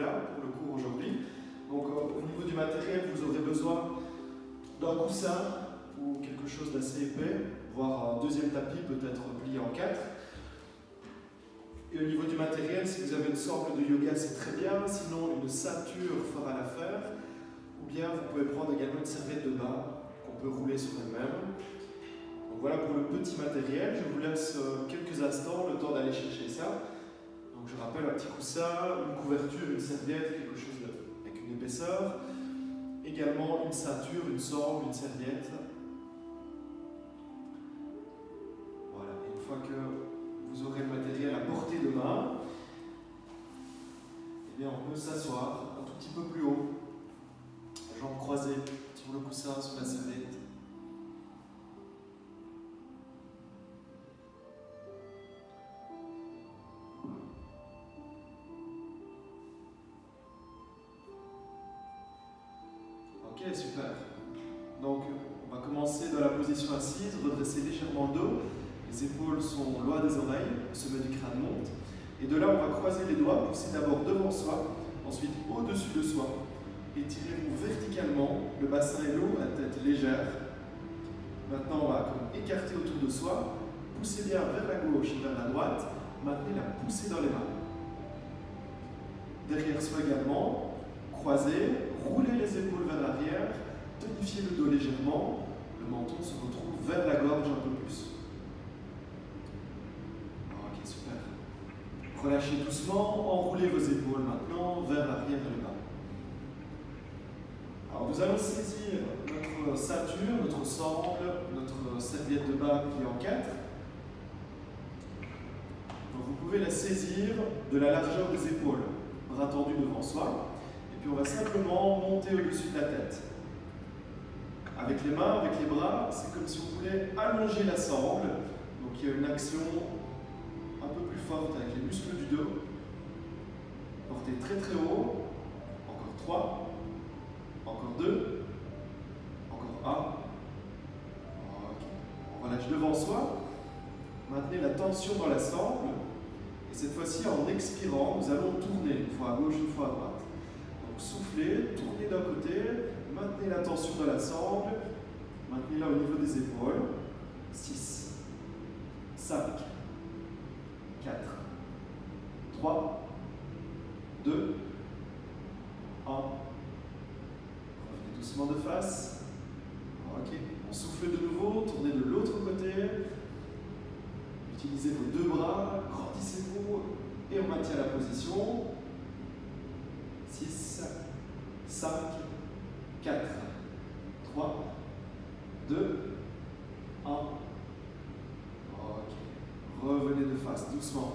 niveau-là pour le cours aujourd'hui. Donc au niveau du matériel, vous aurez besoin d'un coussin ou quelque chose d'assez épais, voire un deuxième tapis peut-être plié en 4. Et au niveau du matériel, si vous avez une sorte de yoga, c'est très bien, sinon une ceinture fera l'affaire, ou bien vous pouvez prendre également une serviette de bain qu'on peut rouler sur elle-même. Donc voilà pour le petit matériel, je vous laisse quelques instants, le temps d'aller chercher ça. Donc je rappelle un petit coussin, une couverture, une serviette, quelque chose avec une épaisseur, également une ceinture, une sangle, une serviette. Voilà, et une fois que vous aurez le matériel à portée de main, eh bien on peut s'asseoir un tout petit peu plus haut, jambes croisées sur le coussin, sur la serviette. Ok, super. Donc on va commencer dans la position assise, redresser légèrement le dos. Les épaules sont loin des oreilles, le sommet du crâne monte. Et de là, on va croiser les doigts, pousser d'abord devant soi, ensuite au-dessus de soi. Étirez-vous verticalement, le bassin est lourd, la tête légère. Maintenant, on va écarter autour de soi, poussez bien vers la gauche et vers la droite, maintenez la poussée dans les mains. Derrière soi également, croisez, roulez les épaules vers l'arrière, tonifiez le dos légèrement, le menton se retrouve vers la gorge un peu plus. Relâchez doucement, enroulez vos épaules maintenant vers l'arrière et le bas. Alors nous allons saisir notre ceinture, notre sangle, notre serviette de bain pliée en 4. Donc vous pouvez la saisir de la largeur des épaules, bras tendus devant soi, et puis on va simplement monter au-dessus de la tête. Avec les mains, avec les bras, c'est comme si on voulait allonger la sangle, donc il y a une action un peu plus forte avec les muscles du dos. Portez très très haut. Encore 3. Encore 2. Encore 1. Okay. On relâche devant soi. Maintenez la tension dans la sangle. Et cette fois-ci, en expirant, nous allons tourner une fois à gauche, une fois à droite. Donc soufflez, tournez d'un côté, maintenez la tension dans la sangle, maintenez-la au niveau des épaules. 6, 5, 4, 3, 2, 1. Revenez doucement de face. Ok, on souffle de nouveau, tournez de l'autre côté. Utilisez vos deux bras, grandissez-vous et on maintient la position. 6, 5, 4, 3, 2, 1. Revenez de face, doucement.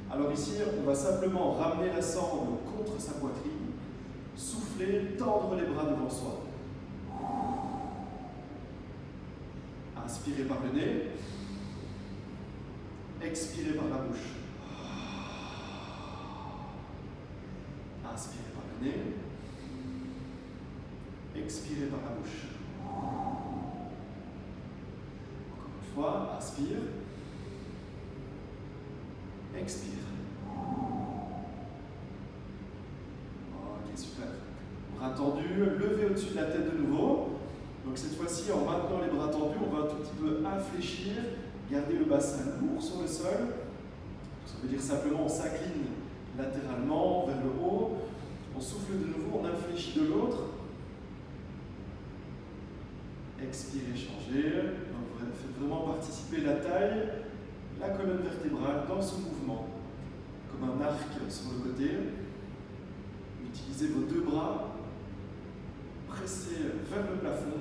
Alors ici, on va simplement ramener la sangle contre sa poitrine, souffler, tendre les bras devant soi. Inspirez par le nez, expirez par la bouche. Inspirez par le nez, expirez par la bouche. Encore une fois, inspire. Expire. Ok, super. Bras tendus, levez au-dessus de la tête de nouveau. Donc cette fois-ci, en maintenant les bras tendus, on va un tout petit peu infléchir, garder le bassin lourd sur le sol. Ça veut dire simplement on s'incline latéralement vers le haut. On souffle de nouveau, on infléchit de l'autre. Expirez, changez. Donc vous faites vraiment participer la taille, la colonne vertébrale dans ce mouvement, comme un arc sur le côté. Utilisez vos deux bras, pressez vers le plafond,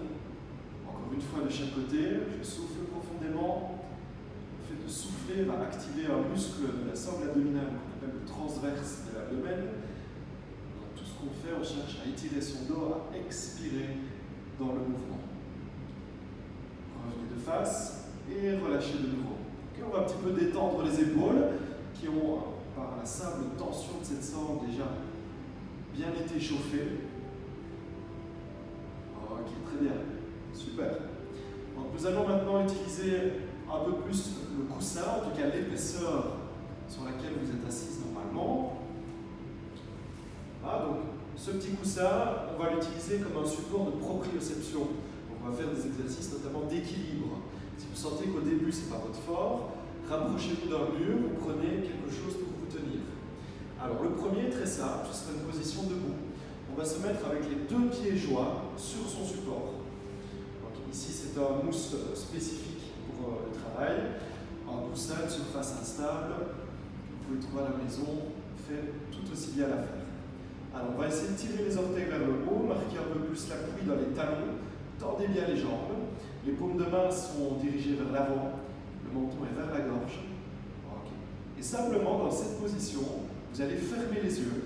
encore une fois de chaque côté. Je souffle profondément. Le fait de souffler va activer un muscle de la sangle abdominale qu'on appelle le transverse de l'abdomen. Dans tout ce qu'on fait, on cherche à étirer son dos, à expirer dans le mouvement. Revenez de face et relâchez de nouveau. Okay, on va un petit peu détendre les épaules qui ont, par la simple tension de cette sangle, déjà bien été chauffées. Ok, très bien, super. Donc, nous allons maintenant utiliser un peu plus le coussin, en tout cas l'épaisseur sur laquelle vous êtes assise normalement. Hop. Ce petit coussin, on va l'utiliser comme un support de proprioception. Donc on va faire des exercices notamment d'équilibre. Si vous sentez qu'au début ce n'est pas votre fort, rapprochez-vous d'un mur, vous prenez quelque chose pour vous tenir. Alors le premier est très simple, ce sera une position debout. On va se mettre avec les deux pieds joints sur son support. Donc ici c'est un mousse spécifique pour le travail, un coussin de surface instable. Vous pouvez trouver à la maison, fait tout aussi bien l'affaire. Alors on va essayer de tirer les orteils vers le haut, marquer un peu plus l'appui dans les talons, tendez bien les jambes, les paumes de main sont dirigées vers l'avant, le menton est vers la gorge. Okay. Et simplement dans cette position, vous allez fermer les yeux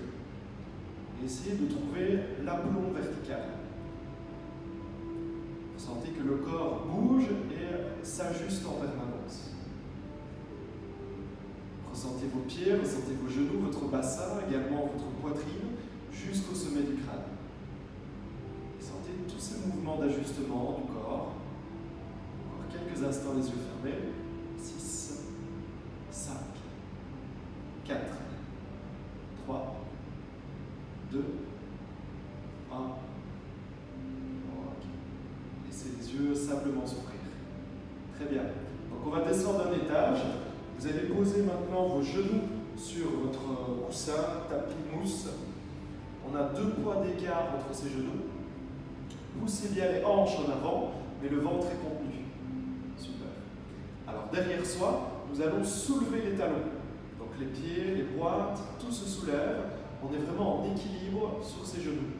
et essayer de trouver l'aplomb vertical. Vous sentez que le corps bouge et s'ajuste en permanence. Ressentez vos pieds, ressentez vos genoux, votre bassin, également votre poitrine, jusqu'au sommet du crâne. Et sentez tous ces mouvements d'ajustement du corps. Encore quelques instants les yeux fermés. 6, 5, 4, 3, 2, 1. Laissez les yeux simplement s'ouvrir. Très bien. Donc on va descendre d'un étage. Vous allez poser maintenant vos genoux sur votre coussin, tapis mousse. On a 2 poids d'écart entre ces genoux. Poussez bien les hanches en avant, mais le ventre est contenu. Super. Alors derrière soi, nous allons soulever les talons. Donc les pieds, les pointes, tout se soulève. On est vraiment en équilibre sur ces genoux.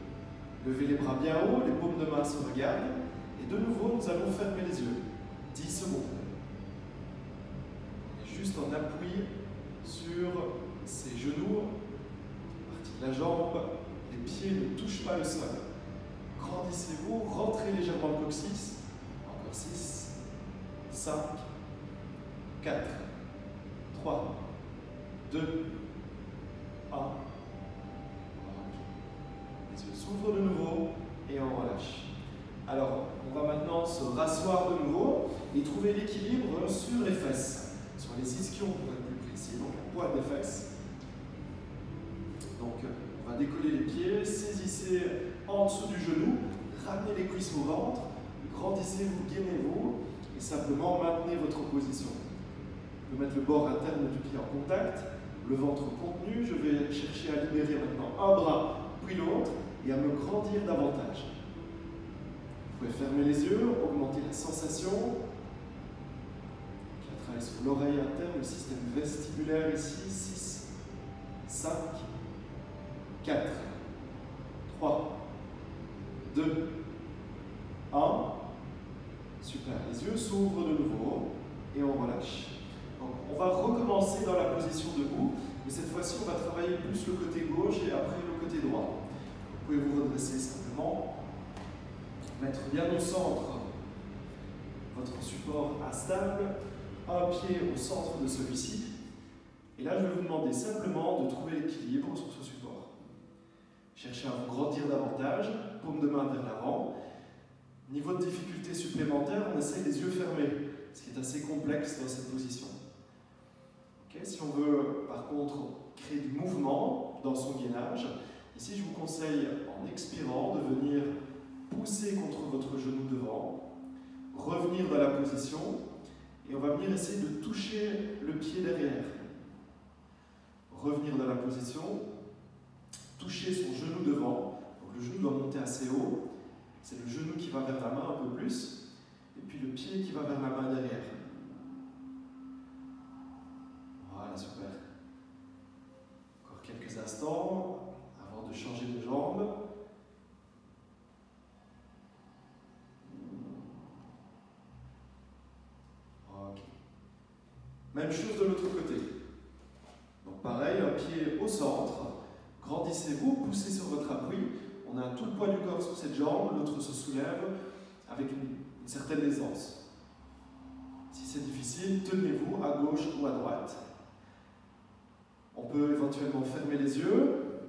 Levez les bras bien haut, les paumes de main se regardent. Et de nouveau, nous allons fermer les yeux. 10 secondes. Juste en appui sur ses genoux, partie de la jambe, les pieds ne touchent pas le sol. Grandissez-vous, rentrez légèrement le coccyx. Encore 6, 5, 4, 3, 2, 1. Les yeux s'ouvrent de nouveau et on relâche. Alors, on va maintenant se rasseoir de nouveau et trouver l'équilibre sur les fesses. Sur les ischions pour être plus précis, donc la pointe des fesses. Donc on va décoller les pieds, saisissez en dessous du genou, ramenez les cuisses au ventre, grandissez-vous, gainez-vous et simplement maintenez votre position. Vous pouvez mettre le bord interne du pied en contact, le ventre contenu. Je vais chercher à libérer maintenant un bras puis l'autre et à me grandir davantage. Vous pouvez fermer les yeux, augmenter la sensation. Sur l'oreille interne, le système vestibulaire ici, 6, 5, 4, 3, 2, 1. Super, les yeux s'ouvrent de nouveau et on relâche. Donc, on va recommencer dans la position debout, mais cette fois-ci on va travailler plus le côté gauche et après le côté droit. Vous pouvez vous redresser simplement, mettre bien au centre votre support instable, un pied au centre de celui-ci. Et là, je vais vous demander simplement de trouver l'équilibre sur ce support. Cherchez à vous grandir davantage, paume de main vers l'avant. Niveau de difficulté supplémentaire, on essaye les yeux fermés, ce qui est assez complexe dans cette position. Okay, si on veut, par contre, créer du mouvement dans son gainage, ici, je vous conseille, en expirant, de venir pousser contre votre genou devant, revenir dans la position, et on va venir essayer de toucher le pied derrière. Revenir dans la position, toucher son genou devant. Donc le genou doit monter assez haut. C'est le genou qui va vers la main un peu plus, et puis le pied qui va vers la main derrière. Voilà, super. Encore quelques instants avant de changer de jambe. Même chose de l'autre côté. Donc pareil, un pied au centre, grandissez-vous, poussez sur votre appui. On a tout le poids du corps sur cette jambe, l'autre se soulève avec une certaine aisance. Si c'est difficile, tenez-vous à gauche ou à droite. On peut éventuellement fermer les yeux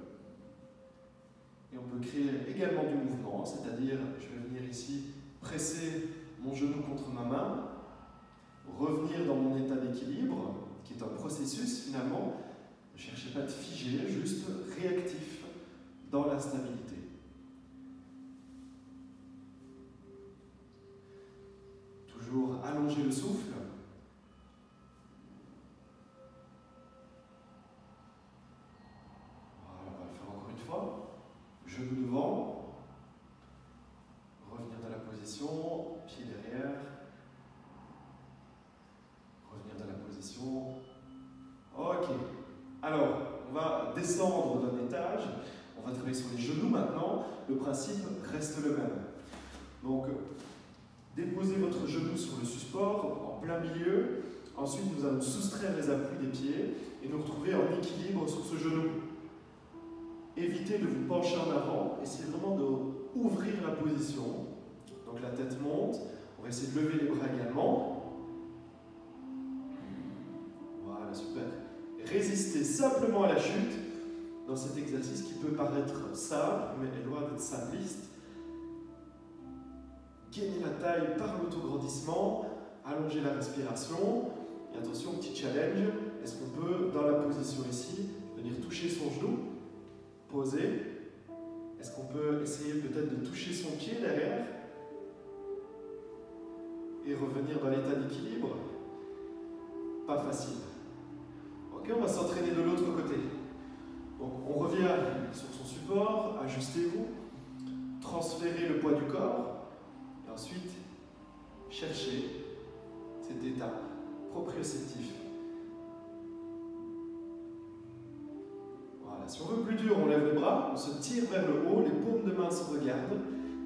et on peut créer également du mouvement, c'est-à-dire, je vais venir ici presser mon genou contre ma main, revenir dans mon état d'équilibre, qui est un processus finalement. Ne cherchez pas de figer, juste réactif. dans la stabilité. Toujours allonger le souffle. Voilà, on va le faire encore une fois. Genou devant. Revenir dans la position, pied derrière. Revenir dans la position. Ok. Alors, on va descendre d'un étage. On va travailler sur les genoux maintenant. Le principe reste le même. Donc, déposez votre genou sur le support en plein milieu. Ensuite, nous allons soustraire les appuis des pieds et nous retrouver en équilibre sur ce genou. Évitez de vous pencher en avant. Essayez vraiment d'ouvrir la position. Donc la tête monte. On va essayer de lever les bras également. Voilà, super. Résistez simplement à la chute dans cet exercice qui peut paraître simple, mais est loin d'être simpliste. Gagnez la taille par l'autograndissement, allongez la respiration. Et attention, petit challenge. Est-ce qu'on peut, dans la position ici, venir toucher son genou, poser? Est-ce qu'on peut essayer peut-être de toucher son pied derrière et revenir dans l'état d'équilibre? Pas facile. Ok, on va s'entraîner de l'autre côté. Donc, on revient sur son support, ajustez-vous, transférez le poids du corps. Et ensuite, cherchez cet état proprioceptif. Voilà, si on veut plus dur, on lève les bras, on se tire vers le haut, les paumes de main se regardent.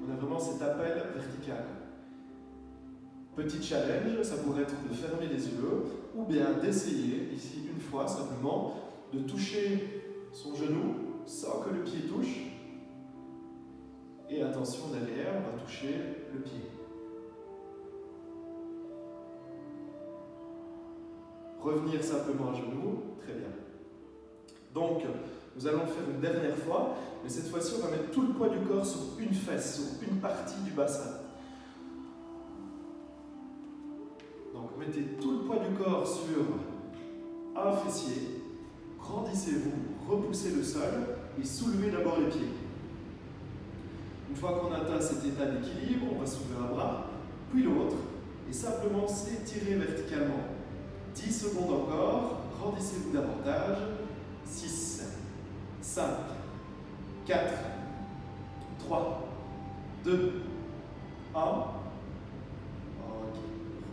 On a vraiment cet appel vertical. Petit challenge, ça pourrait être de fermer les yeux ou bien d'essayer, ici une fois simplement, de toucher son genou sans que le pied touche. Et attention, derrière, on va toucher le pied. Revenir simplement à genoux, très bien. Donc, nous allons le faire une dernière fois, mais cette fois-ci, on va mettre tout le poids du corps sur une fesse, sur une partie du bassin. Donc, mettez tout le poids du corps sur un fessier, grandissez-vous, repoussez le sol et soulevez d'abord les pieds. Une fois qu'on atteint cet état d'équilibre, on va soulever un bras, puis l'autre, et simplement s'étirer verticalement. 10 secondes encore, grandissez-vous davantage. 6, 5, 4, 3, 2, 1. Ok,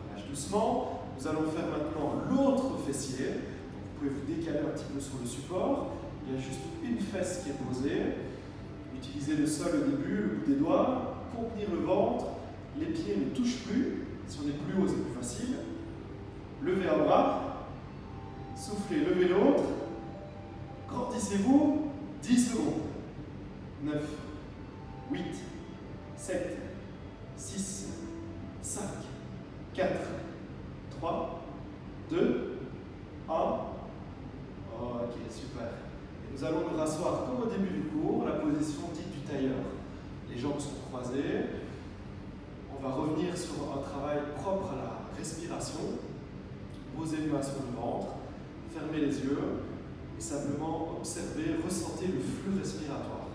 relâche doucement. Nous allons faire maintenant l'autre fessier. Donc, vous pouvez vous décaler un petit peu sur le support. Il y a juste une fesse qui est posée. Utilisez le sol au début, le bout des doigts, contenir le ventre, les pieds ne touchent plus. Si on est plus haut, c'est plus facile. Levez un bras, soufflez, levez l'autre, grandissez-vous, 10 secondes. 9, 8, 7, 6, 5, 4, 3, 2, 1. Ok, super. Et nous allons nous rasseoir comme au début du cours, la position dite du tailleur. Les jambes sont croisées. On va revenir sur un travail propre à la respiration. Posez les mains sur le ventre, fermez les yeux et simplement observez, ressentez le flux respiratoire.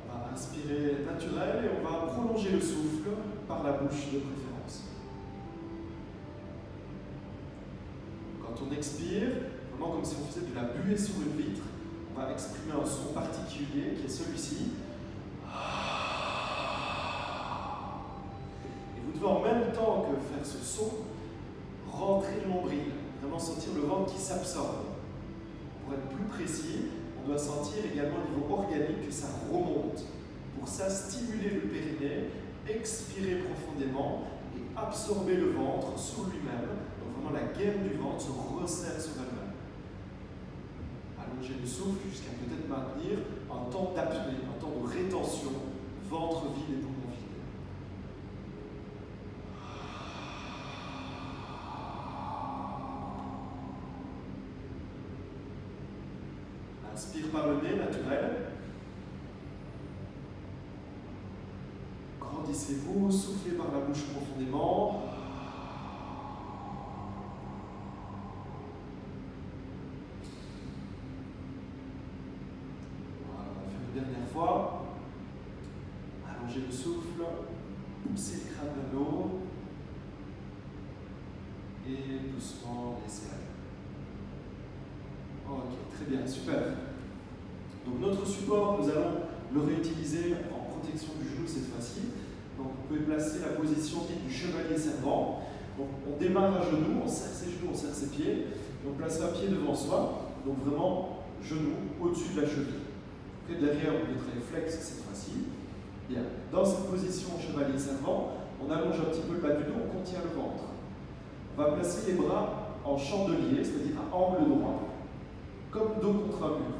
On va inspirer naturel et on va prolonger le souffle par la bouche de préférence. Quand on expire, vraiment comme si on faisait de la buée sur une vitre, on va exprimer un son particulier qui est celui-ci. En même temps que faire ce son, rentrer le nombril, vraiment sentir le ventre qui s'absorbe. Pour être plus précis, on doit sentir également au niveau organique que ça remonte. Pour ça, stimuler le périnée, expirer profondément et absorber le ventre sur lui-même. Donc vraiment la gaine du ventre se resserre sur elle-même. Allonger le souffle jusqu'à peut-être maintenir un temps d'apnée, un temps de rétention, ventre vide et poumons vides. Inspire par le nez, naturel. Grandissez-vous, soufflez par la bouche profondément. dernière fois. Allongez le souffle, poussez le crâne vers le haut et doucement laissez aller. Ok, très bien, super. Donc notre support, nous allons le réutiliser en protection du genou cette fois-ci. Donc vous pouvez placer la position dite du chevalier servant. Donc on démarre à genoux, on serre ses genoux, on serre ses pieds, et on place un pied devant soi, donc vraiment genou au-dessus de la cheville. Et derrière, on est très flex cette fois-ci. Bien, dans cette position chevalier servant, on allonge un petit peu le bas du dos, on contient le ventre. On va placer les bras en chandelier, c'est-à-dire à angle droit, comme dos contre un mur.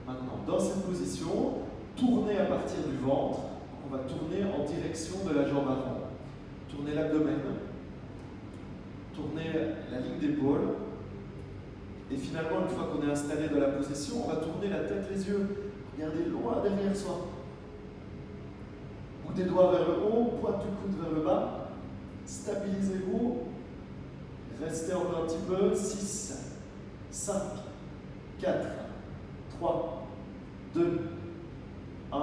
Maintenant, dans cette position, tournez à partir du ventre, on va tourner en direction de la jambe avant. Tournez l'abdomen, tournez la ligne d'épaule, et finalement, une fois qu'on est installé dans la position, on va tourner la tête, les yeux. Regardez loin derrière soi. Bout des doigts vers le haut, pointe du coude vers le bas. Stabilisez-vous. Restez encore un petit peu. 6, 5, 4, 3, 2, 1.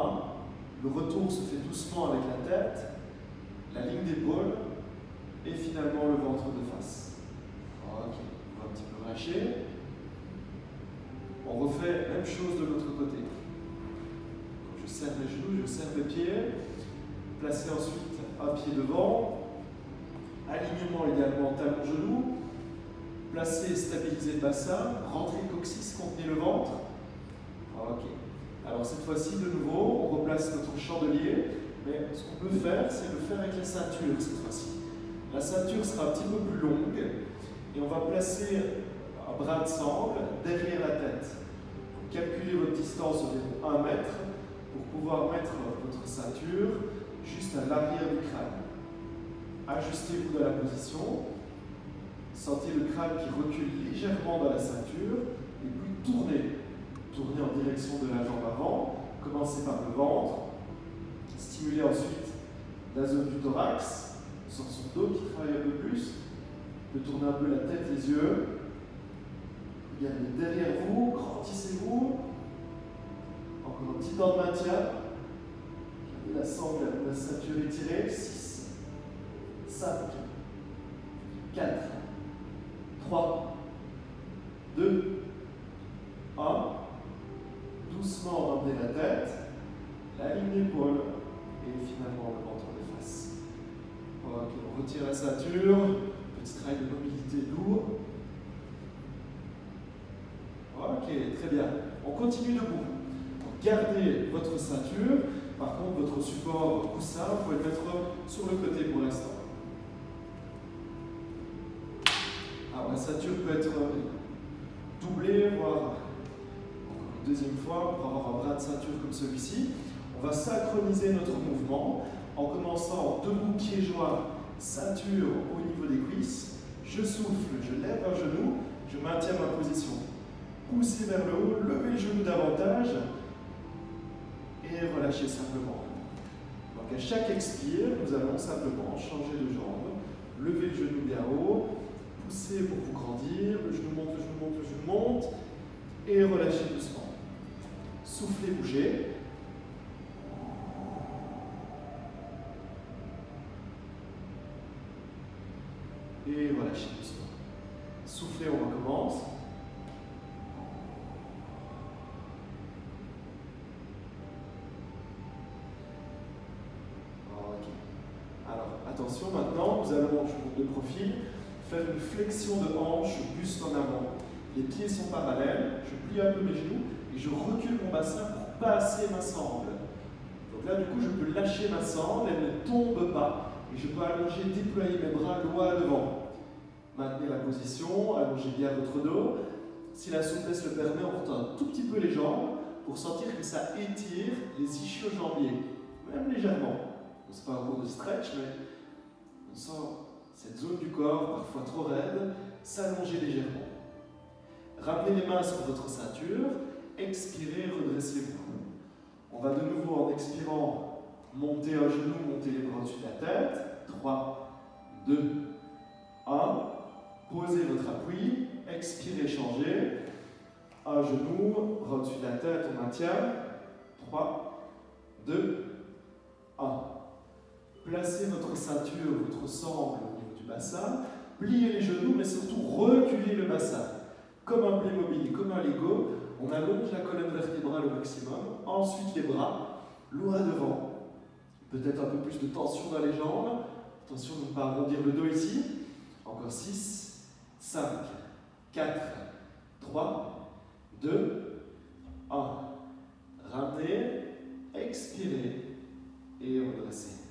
Le retour se fait doucement avec la tête, la ligne d'épaule et finalement le ventre de face. Ok, on va un petit peu relâcher. On refait la même chose de l'autre côté. Je serre les genoux, je serre les pieds. Placez ensuite un pied devant. Alignement idéalement talon-genou. Placez et stabilisez le bassin. Rentrez le coccyx, contenez le ventre. Ok. Alors cette fois-ci, de nouveau, on replace notre chandelier. Mais ce qu'on peut faire, c'est le faire avec la ceinture cette fois-ci. La ceinture sera un petit peu plus longue. Et on va placer un bras de sangle derrière la tête. Calculez votre distance environ 1 mètre pour pouvoir mettre votre ceinture juste à l'arrière du crâne. Ajustez-vous dans la position. Sentez le crâne qui recule légèrement dans la ceinture et puis tournez. Tournez en direction de la jambe avant. Commencez par le ventre. Stimulez ensuite la zone du thorax. On sent son dos qui travaille un peu plus. Vous pouvez tourner un peu la tête, les yeux. Regardez derrière vous, grandissez-vous. Encore un petit temps de maintien. Gardez la sangle, la ceinture étirée. 6, 5, 4, 3, 2, 1. Doucement ramenez la tête, la ligne d'épaule et finalement le ventre de face. Ok, on retire la ceinture. Petit travail de mobilité lourd. Ok, très bien. On continue debout. Gardez votre ceinture. Par contre, votre support coussin, vous pouvez le mettre sur le côté pour l'instant. Alors, la ceinture peut être doublée, voire encore une deuxième fois pour avoir un bras de ceinture comme celui-ci. On va synchroniser notre mouvement en commençant en debout, pieds joints, ceinture au niveau des cuisses. Je souffle, je lève un genou, je maintiens ma position. Poussez vers le haut, levez le genou davantage et relâchez simplement. Donc à chaque expire, nous allons simplement changer de jambe, lever le genou bien haut, poussez pour vous grandir, le genou monte, le genou monte, le genou monte et relâchez doucement. Soufflez, bougez. Et relâchez doucement. Soufflez, on recommence. Ok. Alors, attention, maintenant, nous allons, je monte de profil, faire une flexion de hanche, buste en avant. Les pieds sont parallèles, je plie un peu mes genoux et je recule mon bassin pour passer ma sangle. Donc là, du coup, je peux lâcher ma sangle, elle ne tombe pas. Et je peux allonger, déployer mes bras loin devant. Maintenez la position, allongez bien votre dos. Si la souplesse le permet, on retourne un tout petit peu les jambes pour sentir que ça étire les ischio-jambiers, même légèrement. Ce n'est pas un cours de stretch, mais on sent cette zone du corps, parfois trop raide, s'allonger légèrement. Ramenez les mains sur votre ceinture, expirez, redressez-vous. On va de nouveau, en expirant, monter un genou, monter les bras au-dessus de la tête. 3, 2, 1. Posez votre appui, expirez, changez. Un genou, bras au-dessus de la tête, on maintient. 3, 2, 1. Placez votre ceinture, votre sangle au niveau du bassin. Pliez les genoux, mais surtout reculez le bassin. Comme un Playmobil, comme un Lego, on allonge la colonne vertébrale au maximum. Ensuite, les bras, loin devant. Peut-être un peu plus de tension dans les jambes. Attention de ne pas arrondir le dos ici. Encore 6, 5, 4, 3, 2, 1. Ramenez, expirez et redressez.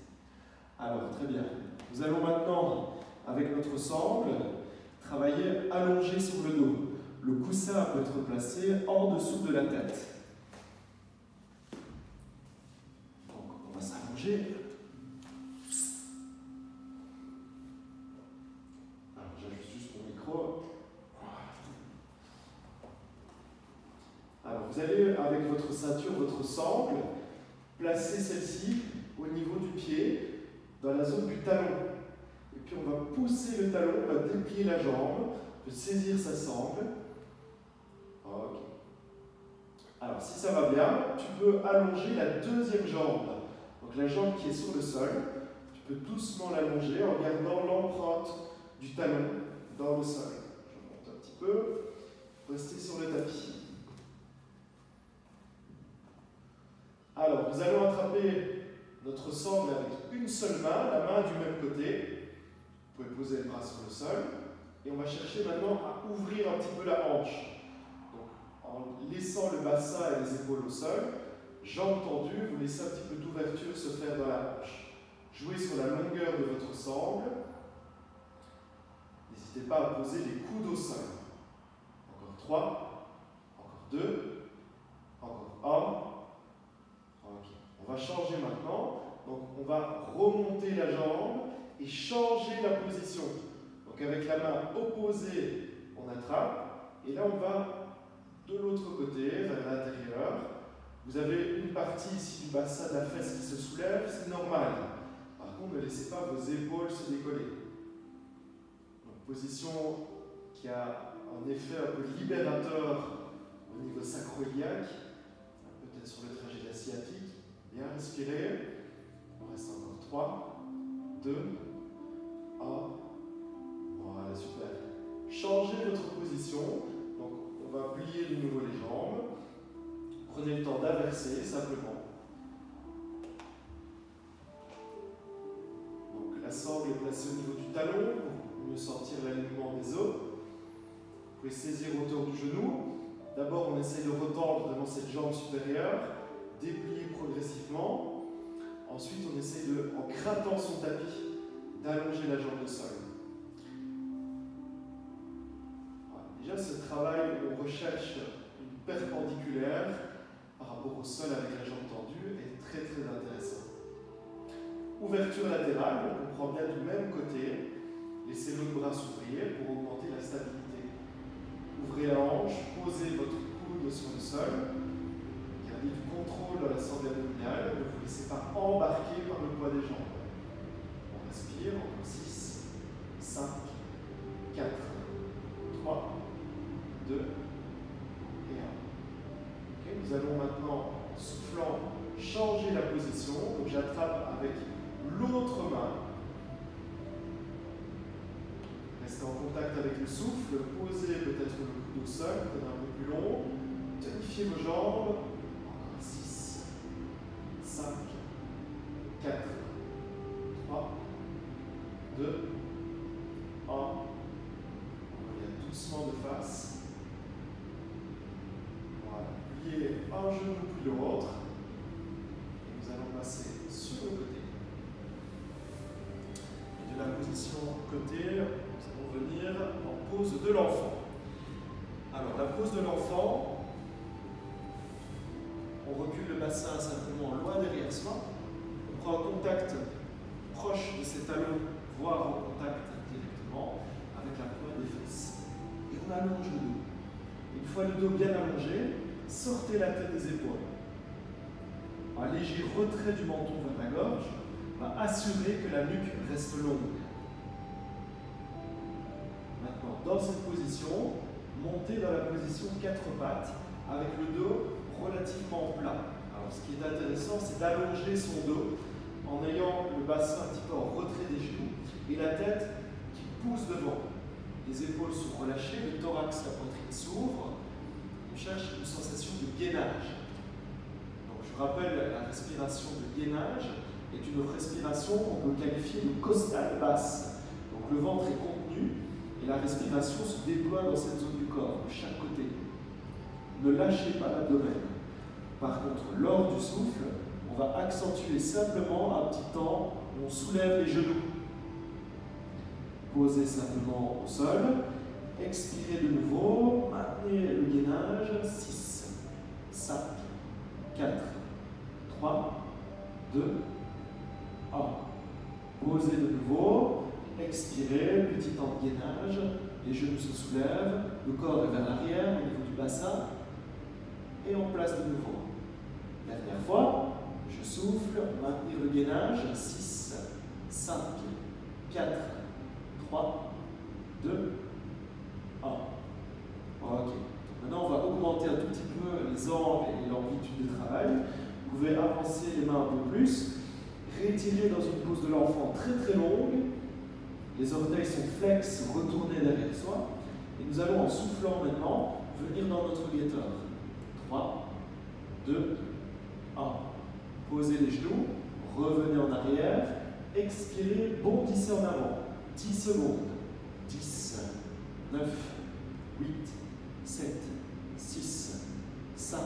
Alors, très bien. Nous allons maintenant, avec notre sangle, travailler allongé sur le dos. Le coussin peut être placé en dessous de la tête. Donc, on va s'allonger. Alors, j'ajuste juste mon micro. Alors, vous allez, avec votre ceinture, votre sangle, placer celle-ci au niveau du pied, dans la zone du talon. Et puis, on va pousser le talon, on va déplier la jambe, on peut saisir sa sangle. Ok. Alors, si ça va bien, tu peux allonger la deuxième jambe. Donc, la jambe qui est sur le sol, tu peux doucement l'allonger en gardant l'empreinte du talon dans le sol. Je monte un petit peu. Restez sur le tapis. Alors, nous allons attraper notre sangle avec une seule main, la main du même côté. Vous pouvez poser le bras sur le sol. Et on va chercher maintenant à ouvrir un petit peu la hanche. Donc, en laissant le bassin et les épaules au sol, jambes tendues, vous laissez un petit peu d'ouverture se faire dans la hanche. Jouez sur la longueur de votre sangle. N'hésitez pas à poser les coudes au sol. Encore 3, encore 2, encore 1. Ok. On va changer maintenant. Donc, on va remonter la jambe et changer la position. Donc, avec la main opposée, on attrape. Et là, on va de l'autre côté, vers l'intérieur. Vous avez une partie ici du bassin de la fesse qui se soulève, c'est normal. Par contre, ne laissez pas vos épaules se décoller. Donc, position qui a un effet un peu libérateur au niveau sacro-iliaque, peut-être sur le trajet sciatique. Bien respirer. On reste encore 3, 2, 1. Voilà, super. Changez votre position. Donc, on va plier de nouveau les jambes. Prenez le temps d'inverser simplement. Donc, la sangle est placée au niveau du talon pour mieux sentir l'alignement des os. Vous pouvez saisir autour du genou. D'abord, on essaye de retendre devant cette jambe supérieure, déplier progressivement. Ensuite, on essaye de, en grattant son tapis, d'allonger la jambe au sol. Voilà. Déjà, ce travail où on recherche une perpendiculaire par rapport au sol avec la jambe tendue est très très intéressant. Ouverture latérale, on prend bien du même côté. Laissez l'autre bras s'ouvrir pour augmenter la stabilité. Ouvrez la hanche, posez votre coude sur le sol. Gardez du contrôle dans la sangle abdominale. Ne vous laissez pas embarquer par le poids des jambes. On respire. Encore 6, 5, 4, 3, 2 et 1. Okay, nous allons maintenant, en soufflant, changer la position. Donc j'attrape avec l'autre main. Restez en contact avec le souffle, posez peut-être le coude au sol, prenez un peu plus long, tonifiez vos jambes. Encore 6, 5, 4, 3, 2, 1. On revient doucement de face. Voilà, pliez un genou puis l'autre. Et nous allons passer sur le côté. Et de la position côté, nous allons venir en pose de l'enfant. Alors, la pose de l'enfant, on recule le bassin simplement loin derrière soi. On prend un contact proche de ses talons, voire en contact directement avec la pointe des fesses. Et on allonge le dos. Une fois le dos bien allongé, sortez la tête des épaules. Un léger retrait du menton vers la gorge va assurer que la nuque reste longue. Maintenant, dans cette position, montez dans la position 4 pattes avec le dos relativement plat. Alors Alors, ce qui est intéressant, c'est d'allonger son dos en ayant le bassin un petit peu en retrait des genoux et la tête qui pousse devant. Les épaules sont relâchées, le thorax, la poitrine s'ouvre. On cherche une sensation de gainage. Donc, je rappelle, la respiration de gainage est une respiration qu'on peut qualifier de costale basse. Donc, le ventre est contenu et la respiration se déploie dans cette zone du corps, de chaque côté. Ne lâchez pas l'abdomen. Par contre, lors du souffle, on va accentuer simplement un petit temps où on soulève les genoux. Posez simplement au sol. Expirez de nouveau. Maintenez le gainage. 6, 5, 4, 3, 2, 1. Posez de nouveau. Expirez. Petit temps de gainage. Les genoux se soulèvent. Le corps est vers l'arrière au niveau du bassin. Et on place de nouveau. Dernière fois. Je souffle, maintenir le gainage, 6, 5, 4, 3, 2, 1. Ok. Maintenant, on va augmenter un tout petit peu les angles et l'amplitude de travail. Vous pouvez avancer les mains un peu plus, rétirer dans une pose de l'enfant très très longue. Les orteils sont flex, retournés derrière soi. Et nous allons, en soufflant maintenant, venir dans notre guetteur. 3, 2, 1. Posez les genoux, revenez en arrière, expirez, bondissez en avant. 10 secondes. 10, 9, 8, 7, 6, 5,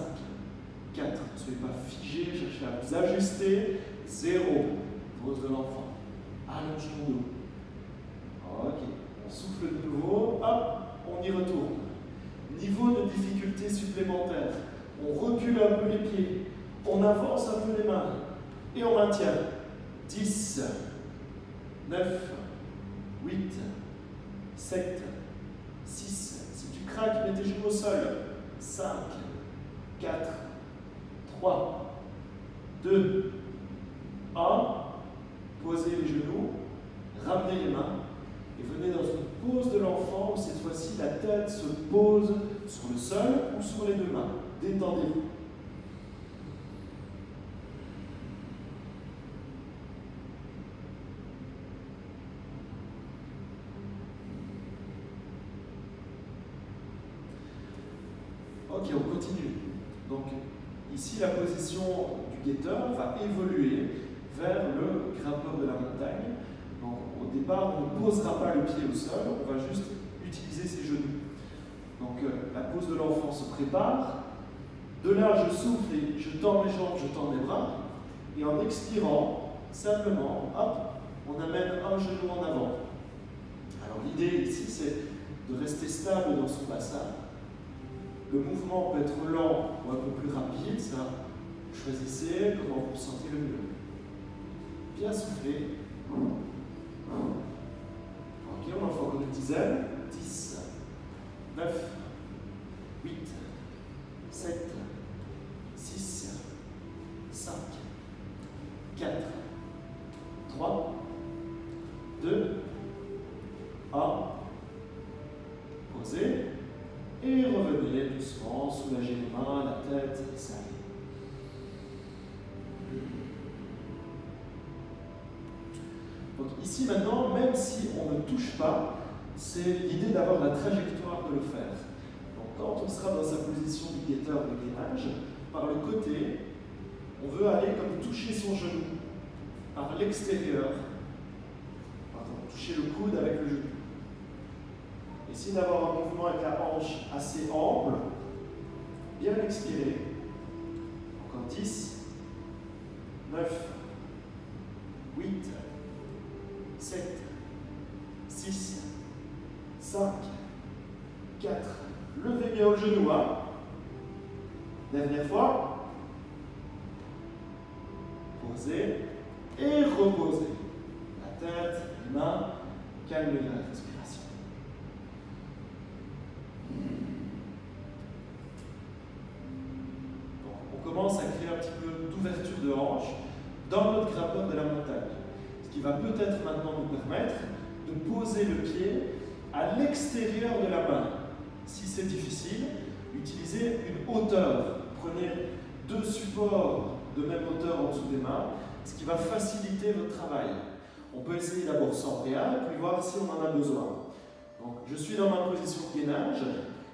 4. Ne soyez pas figé, cherchez à vous ajuster. 0. Pose de l'enfant. Allonge ton dos. Ok. On souffle de nouveau. Hop, on y retourne. Niveau de difficulté supplémentaire. On recule un peu les pieds. On avance un peu les mains et on maintient. 10, 9, 8, 7, 6. Si tu craques, mets tes genoux au sol. 5, 4, 3, 2, 1. Posez les genoux, ramenez les mains et venez dans une pose de l'enfant où cette fois-ci la tête se pose sur le sol ou sur les deux mains. Détendez-vous. Ok, on continue. Donc, ici, la position du guetteur va évoluer vers le grimpeur de la montagne. Donc, au départ, on ne posera pas le pied au sol, on va juste utiliser ses genoux. Donc, la pose de l'enfant se prépare. De là, je souffle et je tends mes jambes, je tends mes bras. Et en expirant, simplement, hop, on amène un genou en avant. Alors, l'idée ici, c'est de rester stable dans son bassin. Le mouvement peut être lent ou un peu plus rapide, ça, choisissez comment vous vous sentez le mieux. Bien souffler. Ok, on en fait encore une dizaine. 10, 9, 8, 7, 6, 5, 4, 3, 2, 1. Posez. Et revenez doucement, soulagez les mains, la tête, ça y est. Donc ici maintenant, même si on ne touche pas, c'est l'idée d'avoir la trajectoire de le faire. Donc quand on sera dans sa position du guetteur de gainage, par le côté, on veut aller comme toucher son genou par l'extérieur. Toucher le coude avec le genou. Essayez d'avoir un mouvement avec la hanche assez ample. Bien expirer. Encore 10, 9, 8, 7, 6, 5, 4. Levez bien au genou. Dernière fois. Posez et reposez. La tête, les mains, calmez la respiration. On commence à créer un petit peu d'ouverture de hanche dans notre grimpeur de la montagne. Ce qui va peut-être maintenant nous permettre de poser le pied à l'extérieur de la main. Si c'est difficile, utilisez une hauteur. Prenez 2 supports de même hauteur en dessous des mains, ce qui va faciliter votre travail. On peut essayer d'abord sans rien, puis voir si on en a besoin. Donc, je suis dans ma position de gainage,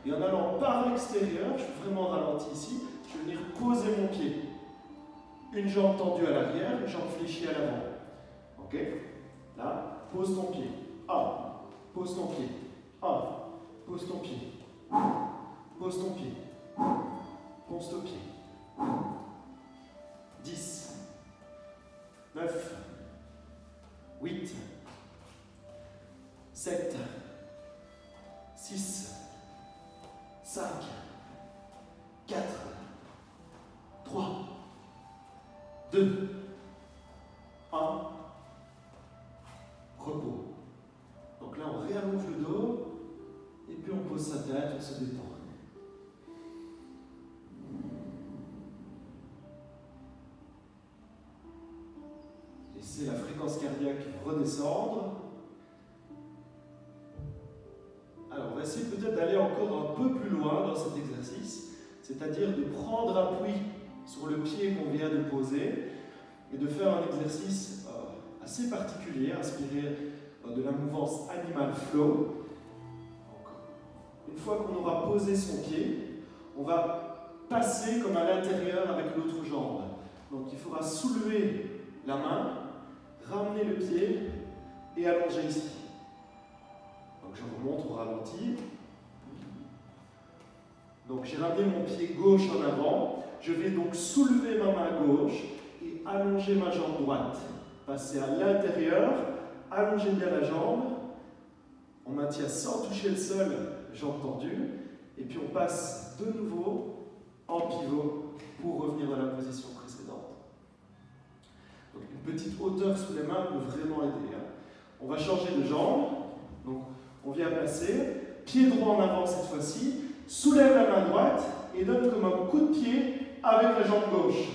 et en allant par l'extérieur, je suis vraiment ralenti ici, je vais venir poser mon pied. Une jambe tendue à l'arrière, une jambe fléchie à l'avant. Ok? Là, pose ton pied. Pose ton pied. Pose ton pied. Pose ton pied. Pose ton pied. 10, 9, 8, 7, 6, 5, 4, 3, 2, 1, repos. Donc là, on réallonge le dos, et puis on pose sa tête, on se détend. Laissez la fréquence cardiaque redescendre. Alors, on va essayer peut-être d'aller encore un peu plus loin dans cet exercice, c'est-à-dire de prendre appui sur le pied qu'on vient de poser et de faire un exercice assez particulier, inspiré de la mouvance Animal Flow. Donc, une fois qu'on aura posé son pied, on va passer comme à l'intérieur avec l'autre jambe. Donc, il faudra soulever la main, ramener le pied et allonger ici. Donc je remonte au ralenti. Donc j'ai ramené mon pied gauche en avant. Je vais donc soulever ma main gauche et allonger ma jambe droite. Passer à l'intérieur, allonger bien la jambe. On maintient sans toucher le sol, jambe tendue. Et puis on passe de nouveau en pivot pour revenir dans la position précédente. Donc une petite hauteur sous les mains peut vraiment aider. On va changer de jambe. Donc on vient placer, pied droit en avant cette fois-ci, soulève la main droite et donne comme un coup de pied avec la jambe gauche.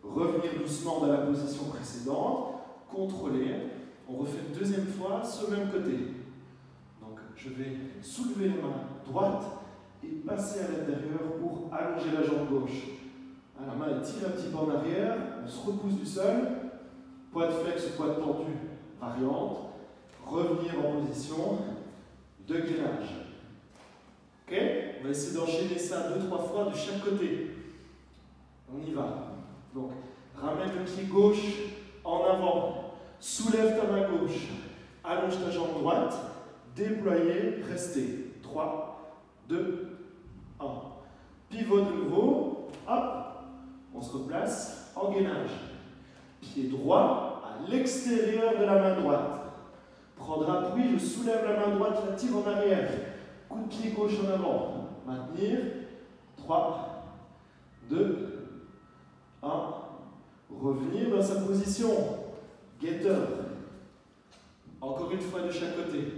Revenir doucement dans la position précédente, contrôler. On refait une deuxième fois ce même côté. Donc je vais soulever les mains droites et passer à l'intérieur pour allonger la jambe gauche. La main tire un petit peu en arrière, on se repousse du sol, poids de flex ou poids de tendu, variante, revenir en position de gainage. Ok? On va essayer d'enchaîner ça 2-3 fois de chaque côté. On y va. Donc, ramène le pied gauche en avant, soulève ta main gauche, allonge ta jambe droite, déployer, rester. 3, 2, 1. Pivot de nouveau, hop. On se replace en gainage. Pied droit à l'extérieur de la main droite. Prendre appui, je soulève la main droite, la tire en arrière. Coup de pied gauche en avant. Maintenir. 3, 2, 1. Revenir dans sa position. Getter. Encore une fois de chaque côté.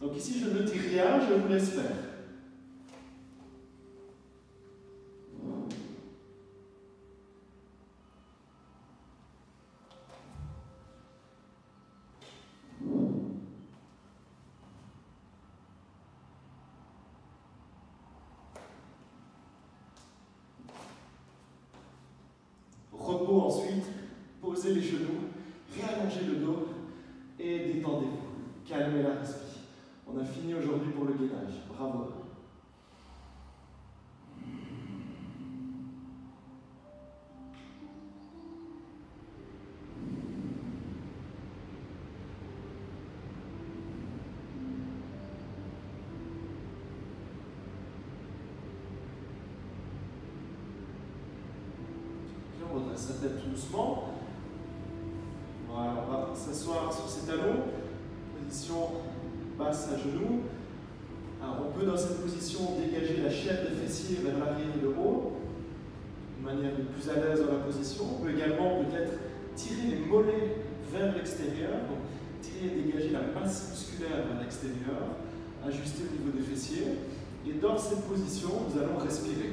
Donc ici, je ne tire rien, je vous laisse faire. Repos ensuite, posez les genoux, réallongez le dos et détendez-vous. Calmez la respiration. On a fini aujourd'hui pour le gainage. Bravo. On redresse sa tête tout doucement. Voilà, on va s'asseoir sur ses talons. Position basse à genoux. Alors on peut dans cette position dégager la chair des fessiers vers l'arrière et le haut, de manière plus à l'aise dans la position. On peut également peut-être tirer les mollets vers l'extérieur, donc tirer et dégager la masse musculaire vers l'extérieur, ajuster au niveau des fessiers. Et dans cette position, nous allons respirer.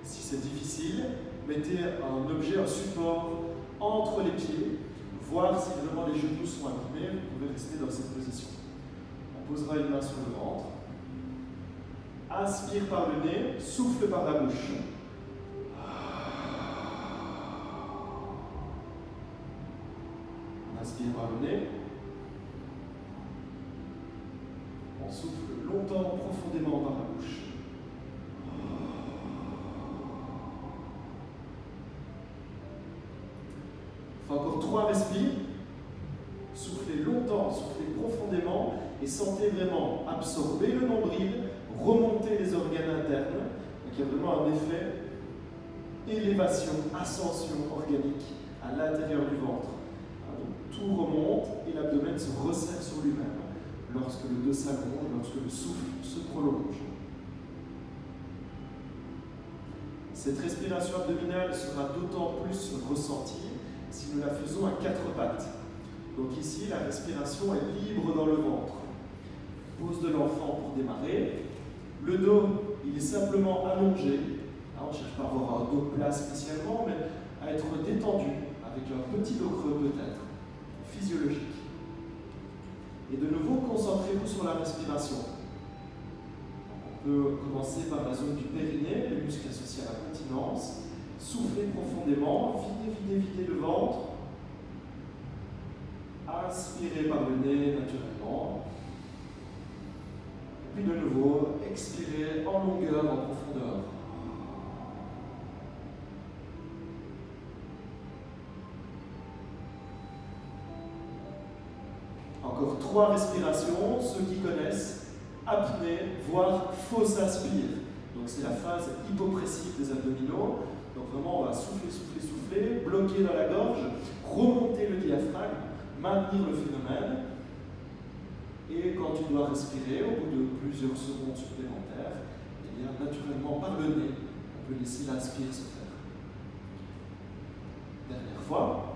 Si c'est difficile, mettez un objet, un support entre les pieds, voir si vraiment les genoux sont abîmés. Vous pouvez rester dans cette position. On posera une main sur le ventre. Inspire par le nez, souffle par la bouche. On inspire par le nez. On souffle longtemps, profondément par la bouche. On fait encore 3 respires. Soufflez longtemps, soufflez profondément et sentez vraiment absorber le nombril, remonter les organes internes. Donc il y a vraiment un effet élévation, ascension organique à l'intérieur du ventre. Donc tout remonte et l'abdomen se resserre sur lui-même lorsque le dos s'allonge, lorsque le souffle se prolonge. Cette respiration abdominale sera d'autant plus ressentie si nous la faisons à 4 pattes. Donc ici, la respiration est libre dans le ventre. Pose de l'enfant pour démarrer. Le dos, il est simplement allongé. On ne cherche pas à avoir un dos plat spécialement, mais à être détendu, avec un petit dos creux peut-être, physiologique. Et de nouveau, concentrez-vous sur la respiration. On peut commencer par la zone du périnée, les muscles associés à la continence. Soufflez profondément, videz le ventre. Inspirez par le nez naturellement. Et puis de nouveau, expirez en longueur, en profondeur. Encore 3 respirations, ceux qui connaissent, apnée, voire fausse inspire. Donc c'est la phase hypopressive des abdominaux. Donc vraiment on va souffler, bloquer dans la gorge, remonter le diaphragme, maintenir le phénomène. Et quand tu dois respirer, au bout de plusieurs secondes supplémentaires, eh bien naturellement par le nez, on peut laisser l'inspire se faire. Dernière fois.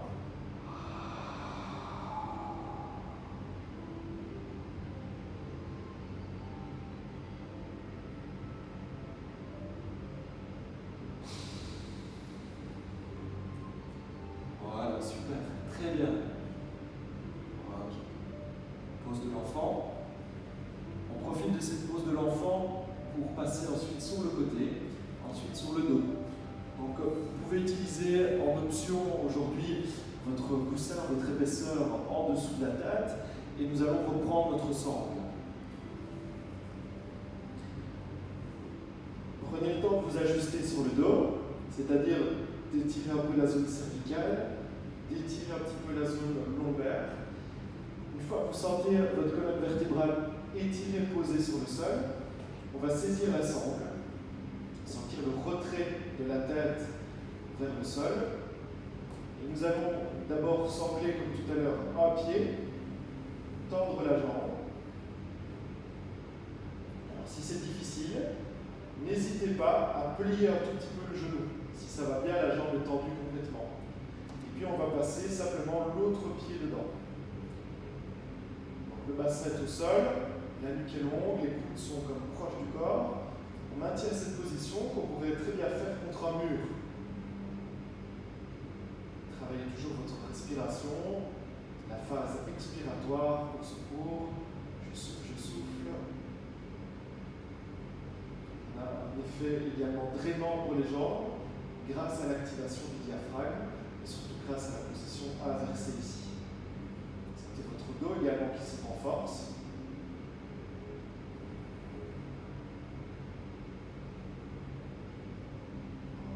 Voilà, super, très bien. Okay. Pause de l'enfant. On profite de cette pause de l'enfant pour passer ensuite sur le côté, ensuite sur le dos. Donc vous pouvez utiliser en option aujourd'hui votre coussin, votre épaisseur en dessous de la tête et nous allons reprendre notre sangle. Prenez le temps de vous ajuster sur le dos, c'est-à-dire d'étirer un peu la zone cervicale, d'étirer un petit peu la zone lombaire. Une fois que vous sentez votre colonne vertébrale étirée, posée sur le sol, on va saisir la sangle, sentir le retrait de la tête vers le sol. Et nous allons d'abord sangler, comme tout à l'heure, un pied, tendre la jambe. Alors, si c'est difficile, n'hésitez pas à plier un tout petit peu le genou. Si ça va bien, la jambe est tendue complètement. Et puis on va passer simplement l'autre pied dedans. Donc, le bassin est au sol, la nuque est longue, les coudes sont comme proches du corps. On maintient cette position qu'on pourrait très bien faire contre un mur. Travaillez toujours votre respiration, la phase expiratoire pour ce cours. Je souffle. On a un effet également drainant pour les jambes grâce à l'activation du diaphragme et surtout grâce à la position inversée ici. Sentez votre dos également qui se renforce.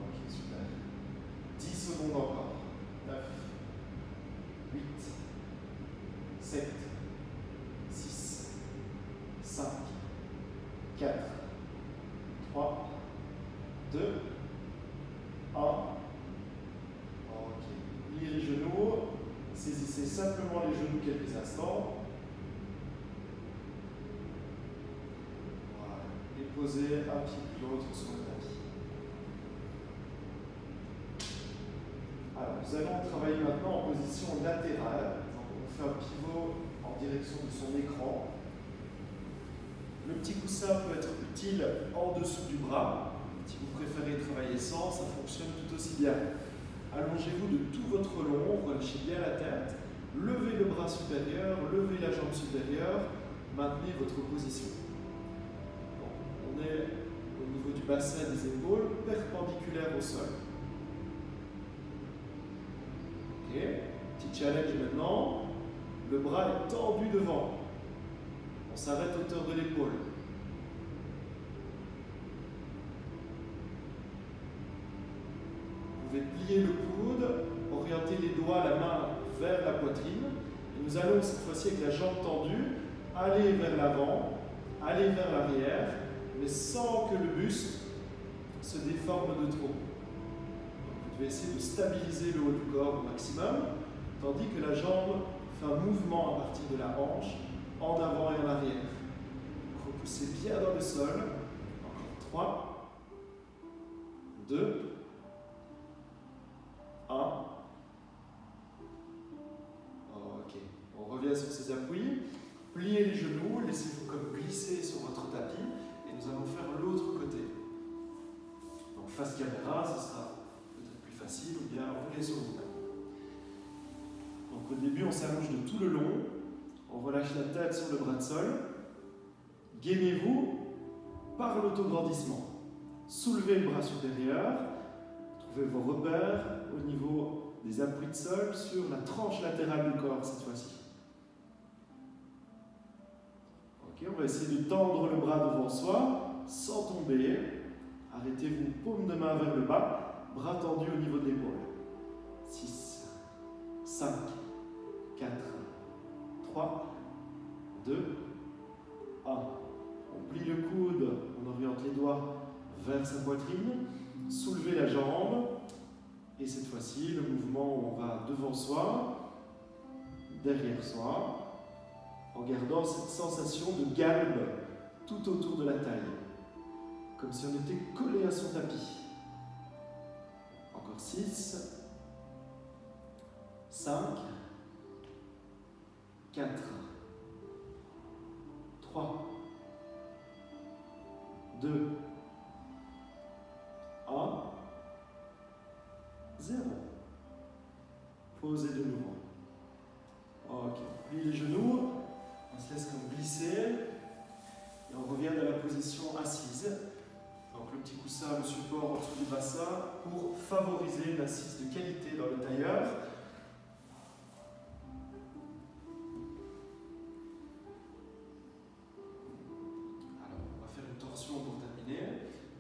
Ok, super. 10 secondes encore. 9, 8, 7, 6, 5, 4, 3, 2, 1. Ok. Pliez les genoux. Saisissez simplement les genoux quelques instants. Voilà. Et posez un pied puis l'autre sur le tapis. Alors, nous allons travailler maintenant en position latérale. Donc, on fait un pivot en direction de son écran. Le petit coussin peut être utile en dessous du bras. Si vous préférez travailler sans, ça fonctionne tout aussi bien. Allongez-vous de tout votre long, relâchez bien la tête, levez le bras supérieur, levez la jambe supérieure, maintenez votre position. Donc, on est bassin des épaules perpendiculaire au sol. Ok, petit challenge maintenant. Le bras est tendu devant. On s'arrête à hauteur de l'épaule. Vous pouvez plier le coude, orienter les doigts, la main vers la poitrine. Et nous allons cette fois-ci avec la jambe tendue, aller vers l'avant, aller vers l'arrière, mais sans que le buste se déforme de trop. Donc vous devez essayer de stabiliser le haut du corps au maximum, tandis que la jambe fait un mouvement à partir de la hanche, en avant et en arrière. Repoussez bien dans le sol. Encore 3, 2, 1. Ok, on revient sur ses appuis. Pliez les genoux, laissez-vous comme glisser sur votre tapis et nous allons faire l'autre côté. Donc face caméra, ce sera peut-être plus facile ou bien roulez sur vous-même. Donc au début, on s'allonge de tout le long, on relâche la tête sur le bras de sol. Gainez-vous par l'autograndissement. Soulevez le bras supérieur, trouvez vos repères au niveau des appuis de sol sur la tranche latérale du corps cette fois-ci. Ok, on va essayer de tendre le bras devant soi sans tomber. Arrêtez-vous, paume de main vers le bas, bras tendu au niveau de l'épaule. 6, 5, 4, 3, 2, 1. On plie le coude, on oriente les doigts vers sa poitrine, soulevez la jambe, et cette fois-ci, le mouvement où on va devant soi, derrière soi, en gardant cette sensation de galbe tout autour de la taille, comme si on était collé à son tapis. Encore 6, 5, 4, 3, 2, 1, 0. Posez de nouveau. Ok, on plie les genoux, on se laisse comme glisser et on revient dans la position assise. Donc le petit coussin, le support en dessous du bassin pour favoriser une assise de qualité dans le tailleur.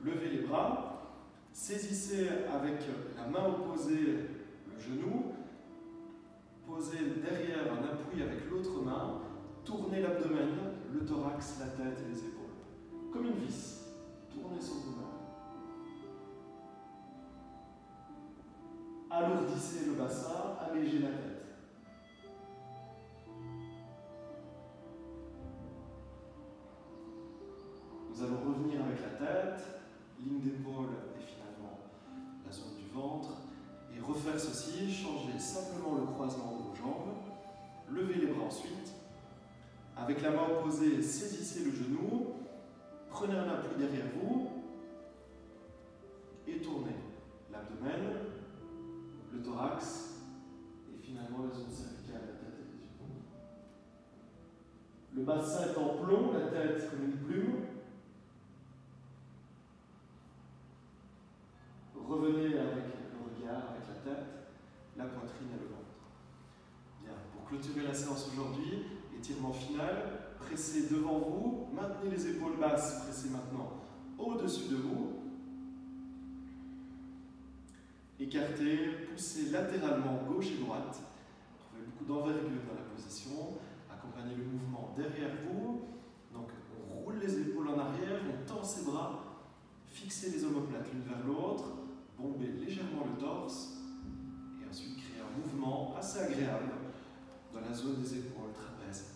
Levez les bras, saisissez avec la main opposée le genou, posez derrière un appui avec l'autre main, tournez l'abdomen, le thorax, la tête et les épaules. Comme une vis, tournez sur vous-même. Alourdissez le bassin, allégez la tête. Nous allons revenir avec la tête, ligne d'épaule et finalement la zone du ventre. Et refaire ceci, changez simplement le croisement de vos jambes. Levez les bras ensuite. Avec la main opposée, saisissez le genou. Prenez un appui derrière vous. Et tournez l'abdomen, le thorax et finalement la zone cervicale, la tête et les yeux. Le bassin est en plomb, la tête comme une plume. Revenez avec le regard, avec la tête, la poitrine et le ventre. Bien, pour clôturer la séance aujourd'hui, étirement final, pressez devant vous, maintenez les épaules basses, pressez maintenant au-dessus de vous. Écartez, poussez latéralement gauche et droite. Trouvez beaucoup d'envergure dans la position. Accompagnez le mouvement derrière vous. Donc on roule les épaules en arrière, on tend ses bras, fixez les omoplates l'une vers l'autre. Bombez légèrement le torse et ensuite créez un mouvement assez agréable dans la zone des épaules, trapèze.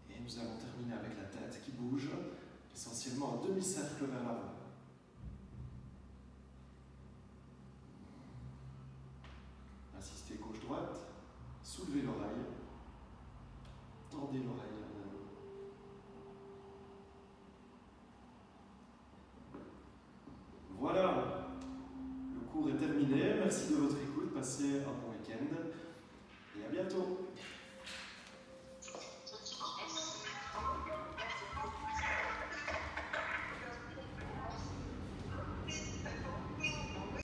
Et nous allons terminer avec la tête qui bouge, essentiellement un demi-cercle vers l'avant. Assistez gauche-droite, soulevez l'oreille, tendez l'oreille en avant. Voilà. Le cours est terminé, merci de votre écoute, passez un bon week-end et à bientôt.